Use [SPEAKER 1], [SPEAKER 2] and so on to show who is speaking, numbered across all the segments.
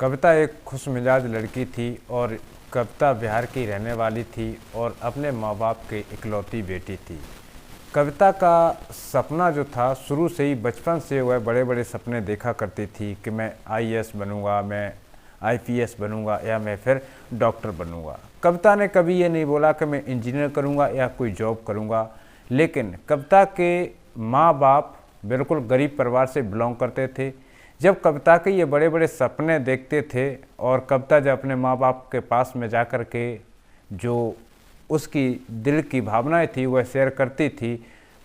[SPEAKER 1] कविता एक खुशमिजाज लड़की थी और कविता बिहार की रहने वाली थी और अपने माँ बाप की इकलौती बेटी थी। कविता का सपना जो था शुरू से ही बचपन से वह बड़े बड़े सपने देखा करती थी कि मैं आईएएस बनूंगा, मैं आईपीएस बनूंगा या मैं फिर डॉक्टर बनूंगा। कविता ने कभी ये नहीं बोला कि मैं इंजीनियर करूंगा या कोई जॉब करूंगा, लेकिन कविता के माँ बाप बिल्कुल गरीब परिवार से बिलोंग करते थे। जब कविता के ये बड़े बड़े सपने देखते थे और कविता जब अपने माँ बाप के पास में जा कर के जो उसकी दिल की भावनाएं थी वह शेयर करती थी,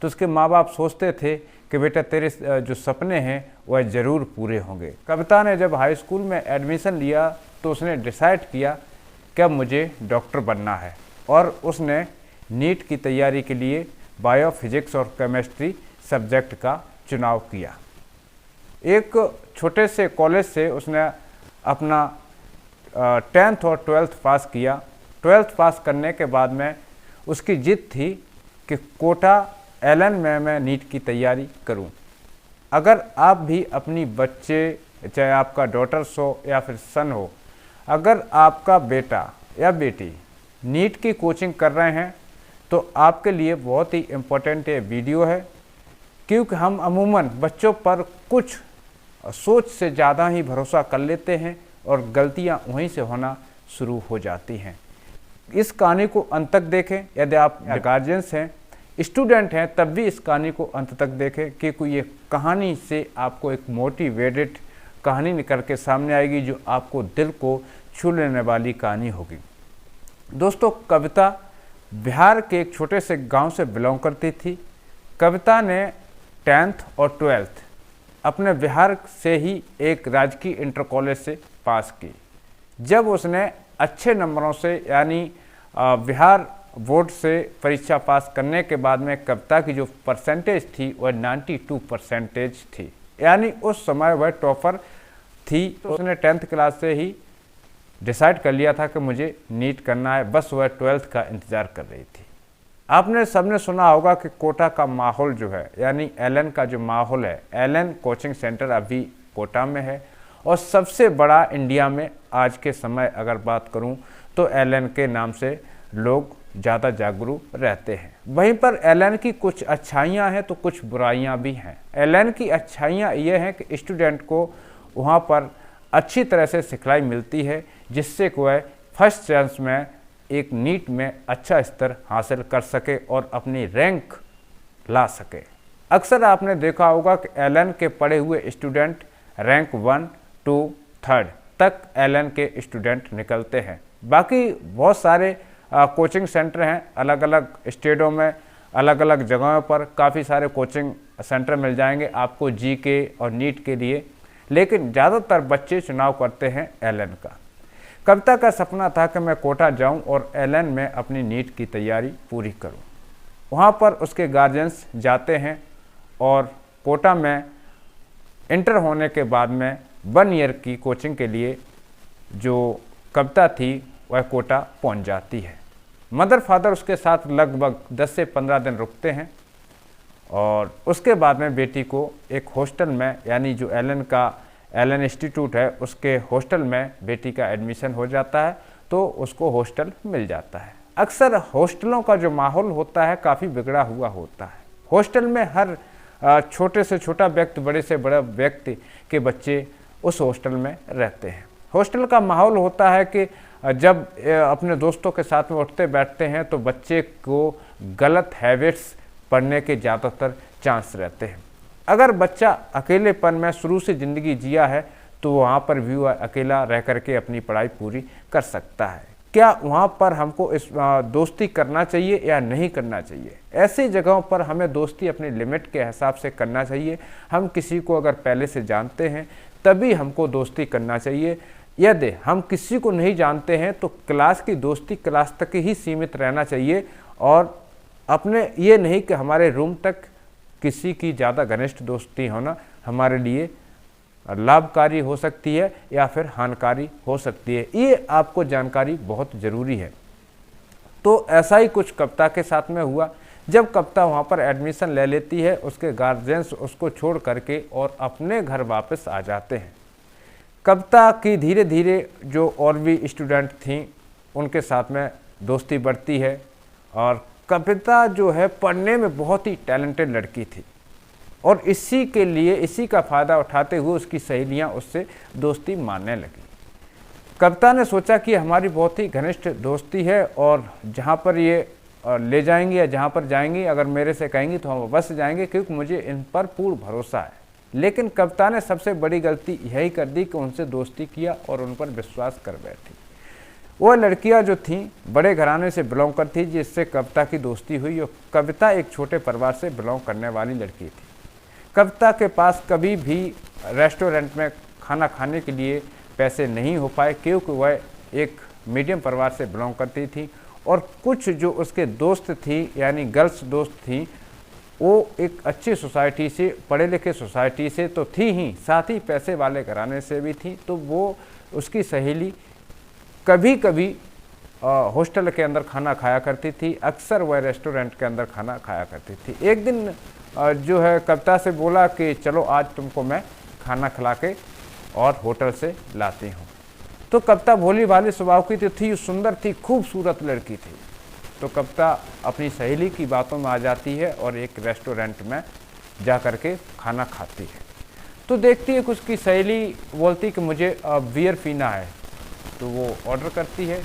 [SPEAKER 1] तो उसके माँ बाप सोचते थे कि बेटा तेरे जो सपने हैं वह ज़रूर पूरे होंगे। कविता ने जब हाई स्कूल में एडमिशन लिया तो उसने डिसाइड किया कि अब मुझे डॉक्टर बनना है और उसने नीट की तैयारी के लिए बायो फिजिक्स और केमिस्ट्री सब्जेक्ट का चुनाव किया। एक छोटे से कॉलेज से उसने अपना 10th और 12th पास किया। 12th पास करने के बाद में उसकी जिद थी कि कोटा एलन में मैं नीट की तैयारी करूं। अगर आप भी अपनी बच्चे, चाहे आपका डॉटर्स हो या फिर सन हो, अगर आपका बेटा या बेटी नीट की कोचिंग कर रहे हैं तो आपके लिए बहुत ही इम्पोर्टेंट ये वीडियो है, क्योंकि हम अमूमन बच्चों पर कुछ सोच से ज़्यादा ही भरोसा कर लेते हैं और गलतियां वहीं से होना शुरू हो जाती हैं। इस कहानी को अंत तक देखें। यदि आप गार्जियंस हैं, स्टूडेंट हैं, तब भी इस कहानी को अंत तक देखें, क्योंकि ये कहानी से आपको एक मोटिवेटेड कहानी निकल के सामने आएगी जो आपको दिल को छू लेने वाली कहानी होगी। दोस्तों, कविता बिहार के एक छोटे से गांव से बिलोंग करती थी। कविता ने 10th और 12th अपने बिहार से ही एक राजकीय इंटर कॉलेज से पास की। जब उसने अच्छे नंबरों से यानी बिहार बोर्ड से परीक्षा पास करने के बाद में कविता की जो परसेंटेज थी वह 92% थी, यानी उस समय वह टॉपर थी। तो उसने 10th क्लास से ही डिसाइड कर लिया था कि मुझे नीट करना है, बस वह 12th का इंतज़ार कर रही थी। आपने सबने सुना होगा कि कोटा का माहौल जो है, यानी एलन का जो माहौल है, एलन कोचिंग सेंटर अभी कोटा में है और सबसे बड़ा इंडिया में आज के समय अगर बात करूं तो एलन के नाम से लोग ज़्यादा जागरूक रहते हैं। वहीं पर एलन की कुछ अच्छाइयां हैं तो कुछ बुराइयां भी हैं। एलन की अच्छाइयां ये हैं कि स्टूडेंट को वहां पर अच्छी तरह से सिखलाई मिलती है, जिससे वह फर्स्ट चांस में एक नीट में अच्छा स्तर हासिल कर सके और अपनी रैंक ला सके। अक्सर आपने देखा होगा कि एलन के पढ़े हुए स्टूडेंट रैंक 1, 2, 3 तक एलन के स्टूडेंट निकलते हैं। बाकी बहुत सारे कोचिंग सेंटर हैं अलग अलग स्टेटों में, अलग अलग जगहों पर काफ़ी सारे कोचिंग सेंटर मिल जाएंगे आपको जीके और नीट के लिए, लेकिन ज़्यादातर बच्चे चुनाव करते हैं एलन का। कविता का सपना था कि मैं कोटा जाऊं और एलन में अपनी नीट की तैयारी पूरी करूं। वहां पर उसके गार्जियंस जाते हैं और कोटा में इंटर होने के बाद में 1 ईयर की कोचिंग के लिए जो कविता थी वह कोटा पहुंच जाती है। मदर फादर उसके साथ लगभग 10 से 15 दिन रुकते हैं और उसके बाद में बेटी को एक हॉस्टल में, यानी जो एलन इंस्टीट्यूट है उसके हॉस्टल में बेटी का एडमिशन हो जाता है, तो उसको हॉस्टल मिल जाता है। अक्सर हॉस्टलों का जो माहौल होता है काफ़ी बिगड़ा हुआ होता है। हॉस्टल में हर छोटे से छोटा व्यक्ति, बड़े से बड़ा व्यक्ति के बच्चे उस हॉस्टल में रहते हैं। हॉस्टल का माहौल होता है कि जब अपने दोस्तों के साथ में उठते बैठते हैं तो बच्चे को गलत हैबिट्स पढ़ने के ज़्यादातर चांस रहते हैं। अगर बच्चा अकेलेपन में शुरू से ज़िंदगी जिया है तो वहाँ पर भी वह अकेला रह करके अपनी पढ़ाई पूरी कर सकता है। क्या वहाँ पर हमको इस दोस्ती करना चाहिए या नहीं करना चाहिए? ऐसी जगहों पर हमें दोस्ती अपनी लिमिट के हिसाब से करना चाहिए। हम किसी को अगर पहले से जानते हैं तभी हमको दोस्ती करना चाहिए। यदि हम किसी को नहीं जानते हैं तो क्लास की दोस्ती क्लास तक ही सीमित रहना चाहिए और अपने ये नहीं कि हमारे रूम तक किसी की ज़्यादा घनिष्ठ दोस्ती होना हमारे लिए लाभकारी हो सकती है या फिर हानिकारी हो सकती है। ये आपको जानकारी बहुत ज़रूरी है। तो ऐसा ही कुछ कविता के साथ में हुआ। जब कविता वहाँ पर एडमिशन ले लेती है, उसके गार्जियंस उसको छोड़ करके और अपने घर वापस आ जाते हैं। कविता की धीरे धीरे जो और भी स्टूडेंट थीं उनके साथ में दोस्ती बढ़ती है और कविता जो है पढ़ने में बहुत ही टैलेंटेड लड़की थी और इसी के लिए इसी का फ़ायदा उठाते हुए उसकी सहेलियां उससे दोस्ती मानने लगी। कविता ने सोचा कि हमारी बहुत ही घनिष्ठ दोस्ती है और जहाँ पर ये ले जाएंगी या जहाँ पर जाएंगी अगर मेरे से कहेंगी तो हम अवश्य जाएंगे क्योंकि मुझे इन पर पूर्ण भरोसा है। लेकिन कविता ने सबसे बड़ी गलती यही कर दी कि उनसे दोस्ती किया और उन पर विश्वास कर बैठी। वह लड़कियां जो थीं बड़े घराने से बिलोंग करती जिससे कविता की दोस्ती हुई और कविता एक छोटे परिवार से बिलोंग करने वाली लड़की थी। कविता के पास कभी भी रेस्टोरेंट में खाना खाने के लिए पैसे नहीं हो पाए क्योंकि वह एक मीडियम परिवार से बिलोंग करती थी और कुछ जो उसके दोस्त थी यानी गर्ल्स दोस्त थी वो एक अच्छी सोसाइटी से पढ़े लिखे सोसाइटी से तो थी ही साथ ही पैसे वाले घराने से भी थी। तो वो उसकी सहेली कभी कभी हॉस्टल के अंदर खाना खाया करती थी, अक्सर वह रेस्टोरेंट के अंदर खाना खाया करती थी। एक दिन जो है कविता से बोला कि चलो आज तुमको मैं खाना खिला के और होटल से लाती हूँ। तो कविता भोली भाली स्वभाव की तो थी, सुंदर थी, खूबसूरत लड़की थी। तो कविता अपनी सहेली की बातों में आ जाती है और एक रेस्टोरेंट में जा कर के खाना खाती है। तो देखती है कि उसकी सहेली बोलती कि मुझे बियर पीना है। तो वो ऑर्डर करती है,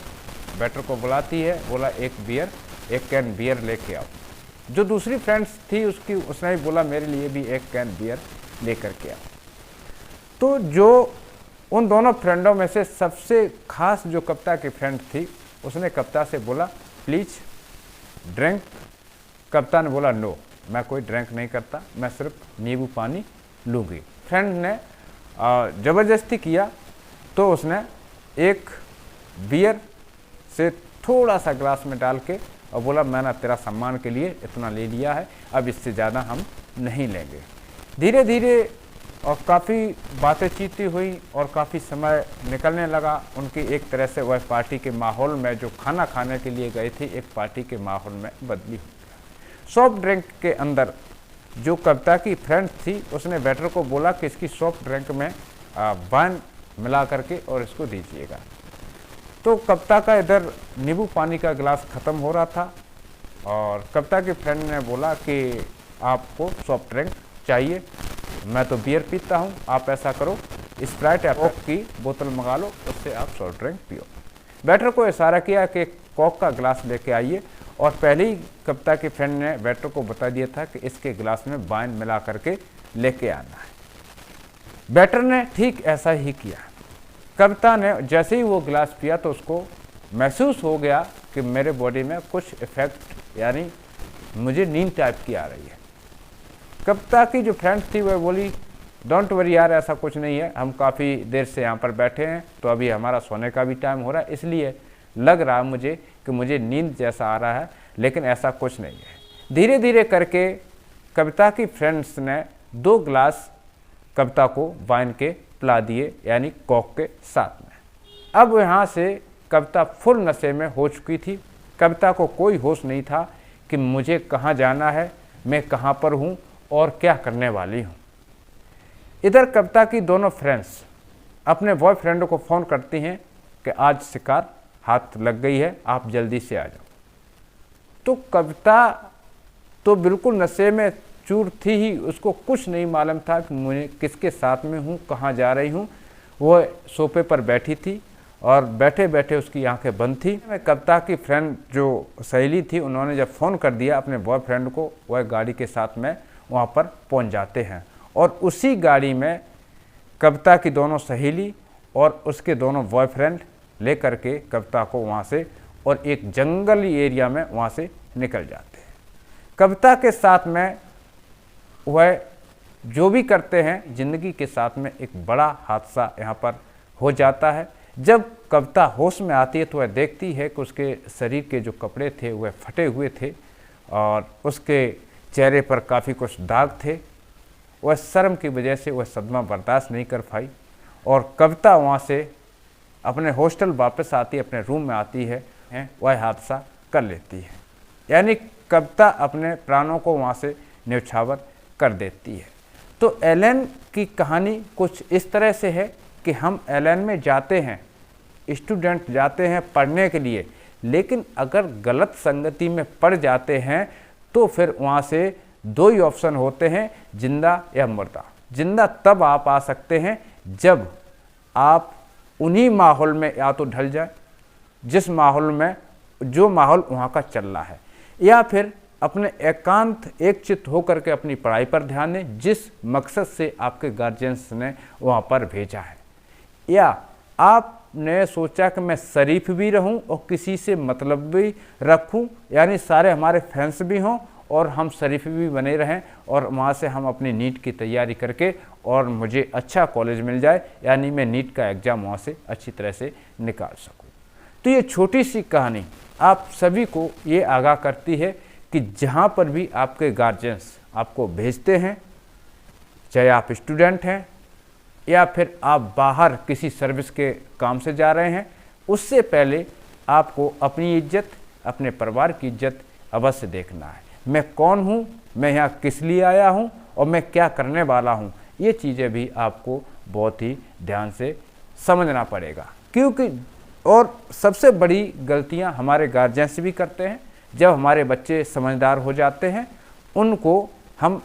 [SPEAKER 1] वेटर को बुलाती है, बोला एक कैन बियर लेके आओ। जो दूसरी फ्रेंड्स थी उसने भी बोला मेरे लिए भी एक कैन बियर लेकर के आओ। तो जो उन दोनों फ्रेंडों में से सबसे खास जो कविता की फ्रेंड थी उसने कविता से बोला प्लीज़ ड्रिंक। कविता ने बोला नो, मैं कोई ड्रिंक नहीं करता, मैं सिर्फ नींबू पानी लूँगी। फ्रेंड ने ज़बरदस्ती किया तो उसने एक बियर से थोड़ा सा ग्लास में डाल के और बोला मैंने तेरा सम्मान के लिए इतना ले लिया है, अब इससे ज़्यादा हम नहीं लेंगे। धीरे धीरे और काफ़ी बातें चीती हुई और काफ़ी समय निकलने लगा। उनकी एक तरह से वह पार्टी के माहौल में जो खाना खाने के लिए गई थी एक पार्टी के माहौल में बदली हुई। सॉफ्ट ड्रिंक के अंदर जो कविता की फ्रेंड थी उसने वेटर को बोला कि इसकी सॉफ्ट ड्रिंक में वाइन मिला करके और इसको दीजिएगा। तो कविता का इधर नींबू पानी का गिलास ख़त्म हो रहा था और कविता के फ्रेंड ने बोला कि आपको सॉफ्ट ड्रिंक चाहिए, मैं तो बियर पीता हूँ, आप ऐसा करो स्प्राइट या कोक की बोतल मंगा लो, उससे आप सॉफ्ट ड्रिंक पियो। वेटर को इशारा किया कि कोक का गिलास लेके आइए और पहले ही कविता के फ्रेंड ने वेटर को बता दिया था कि इसके गिलास में वाइन मिला करके लेके आना है। वेटर ने ठीक ऐसा ही किया। कविता ने जैसे ही वो गिलास पिया तो उसको महसूस हो गया कि मेरे बॉडी में कुछ इफेक्ट यानी मुझे नींद टाइप की आ रही है। कविता की जो फ्रेंड थी वह बोली डोंट वरी यार, ऐसा कुछ नहीं है, हम काफ़ी देर से यहाँ पर बैठे हैं तो अभी हमारा सोने का भी टाइम हो रहा है, इसलिए लग रहा है मुझे कि मुझे नींद जैसा आ रहा है, लेकिन ऐसा कुछ नहीं है। धीरे धीरे करके कविता की फ्रेंड्स ने 2 गिलास कविता को वाइन के पिला दिए यानी कोक के साथ में। अब यहाँ से कविता फुल नशे में हो चुकी थी। कविता को कोई होश नहीं था कि मुझे कहाँ जाना है, मैं कहाँ पर हूँ और क्या करने वाली हूँ। इधर कविता की दोनों फ्रेंड्स अपने बॉयफ्रेंड को फ़ोन करती हैं कि आज शिकार हाथ लग गई है, आप जल्दी से आ जाओ। तो कविता तो बिल्कुल नशे में चूर थी ही, उसको कुछ नहीं मालूम था कि मुझे किसके साथ में हूँ, कहाँ जा रही हूँ। वो सोफे पर बैठी थी और बैठे बैठे उसकी आंखें बंद थी। कविता की फ्रेंड जो सहेली थी उन्होंने जब फ़ोन कर दिया अपने बॉयफ्रेंड को, वह गाड़ी के साथ में वहाँ पर पहुँच जाते हैं और उसी गाड़ी में कविता की दोनों सहेली और उसके दोनों बॉयफ्रेंड ले करके कविता को वहाँ से और एक जंगली एरिया में वहाँ से निकल जाते हैं। कविता के साथ में वह जो भी करते हैं ज़िंदगी के साथ में एक बड़ा हादसा यहाँ पर हो जाता है। जब कविता होश में आती है तो वह देखती है कि उसके शरीर के जो कपड़े थे वह फटे हुए थे और उसके चेहरे पर काफ़ी कुछ दाग थे। वह शर्म की वजह से वह सदमा बर्दाश्त नहीं कर पाई और कविता वहाँ से अपने हॉस्टल वापस आती है, अपने रूम में आती है, वह हादसा कर लेती है। यानी कविता अपने प्राणों को वहाँ से न्यौछावर कर देती है। तो एलन की कहानी कुछ इस तरह से है कि हम एलएन में जाते हैं, स्टूडेंट जाते हैं पढ़ने के लिए, लेकिन अगर गलत संगति में पड़ जाते हैं तो फिर वहाँ से दो ही ऑप्शन होते हैं, जिंदा या मुर्दा। जिंदा तब आप आ सकते हैं जब आप उन्हीं माहौल में या तो ढल जाए, जिस माहौल में जो माहौल वहाँ का चल रहा है, या फिर अपने एकांत एक चित्त होकर के अपनी पढ़ाई पर ध्यान दें जिस मकसद से आपके गार्जियंस ने वहाँ पर भेजा है। या आपने सोचा कि मैं शरीफ भी रहूं और किसी से मतलब भी रखूं, यानी सारे हमारे फैंस भी हों और हम शरीफ भी बने रहें और वहाँ से हम अपनी नीट की तैयारी करके और मुझे अच्छा कॉलेज मिल जाए, यानी मैं नीट का एग्ज़ाम वहाँ से अच्छी तरह से निकाल सकूँ। तो ये छोटी सी कहानी आप सभी को ये आगाह करती है कि जहाँ पर भी आपके गार्जियंस आपको भेजते हैं, चाहे आप स्टूडेंट हैं या फिर आप बाहर किसी सर्विस के काम से जा रहे हैं, उससे पहले आपको अपनी इज्जत, अपने परिवार की इज्जत अवश्य देखना है। मैं कौन हूँ, मैं यहाँ किस लिए आया हूँ और मैं क्या करने वाला हूँ, ये चीज़ें भी आपको बहुत ही ध्यान से समझना पड़ेगा। क्योंकि और सबसे बड़ी गलतियाँ हमारे गार्जियंस भी करते हैं। जब हमारे बच्चे समझदार हो जाते हैं, उनको हम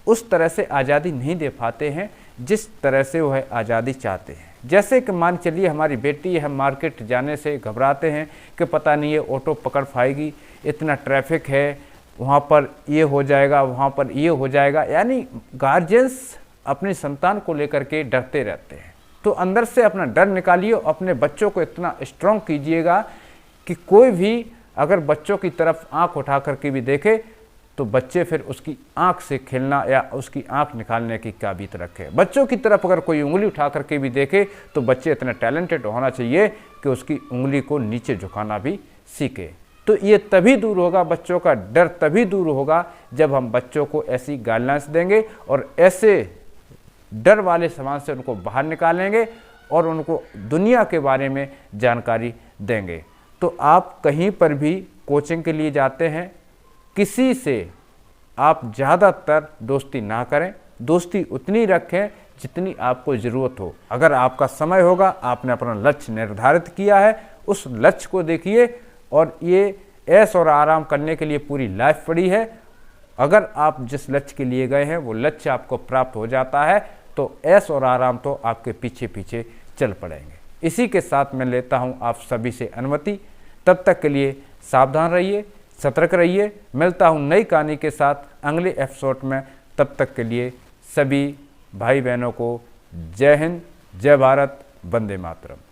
[SPEAKER 1] उस तरह से आज़ादी नहीं दे पाते हैं जिस तरह से वह आज़ादी चाहते हैं। जैसे कि मान चलिए हमारी बेटी है, हम मार्केट जाने से घबराते हैं कि पता नहीं ये ऑटो पकड़ पाएगी, इतना ट्रैफिक है, वहाँ पर ये हो जाएगा, वहाँ पर ये हो जाएगा, यानी गार्जियंस अपनी संतान को लेकर के डरते रहते हैं। तो अंदर से अपना डर निकालिए, अपने बच्चों को इतना स्ट्रॉन्ग कीजिएगा कि कोई भी अगर बच्चों की तरफ आंख उठा करके भी देखे तो बच्चे फिर उसकी आंख से खेलना या उसकी आंख निकालने की काबिलियत रखे। बच्चों की तरफ अगर कोई उंगली उठा करके भी देखे तो बच्चे इतने टैलेंटेड होना चाहिए कि उसकी उंगली को नीचे झुकाना भी सीखे। तो ये तभी दूर होगा, बच्चों का डर तभी दूर होगा जब हम बच्चों को ऐसी गाइडलाइंस देंगे और ऐसे डर वाले समाज से उनको बाहर निकालेंगे और उनको दुनिया के बारे में जानकारी देंगे। तो आप कहीं पर भी कोचिंग के लिए जाते हैं, किसी से आप ज़्यादातर दोस्ती ना करें, दोस्ती उतनी रखें जितनी आपको ज़रूरत हो। अगर आपका समय होगा, आपने अपना लक्ष्य निर्धारित किया है, उस लक्ष्य को देखिए। और ये ऐश और आराम करने के लिए पूरी लाइफ पड़ी है। अगर आप जिस लक्ष्य के लिए गए हैं वो लक्ष्य आपको प्राप्त हो जाता है तो ऐश और आराम तो आपके पीछे पीछे चल पड़ेंगे। इसी के साथ मैं लेता हूँ आप सभी से अनुमति। तब तक के लिए सावधान रहिए, सतर्क रहिए। मिलता हूँ नई कहानी के साथ अगले एपिसोड में। तब तक के लिए सभी भाई बहनों को जय हिंद, जय भारत, वंदे मातरम।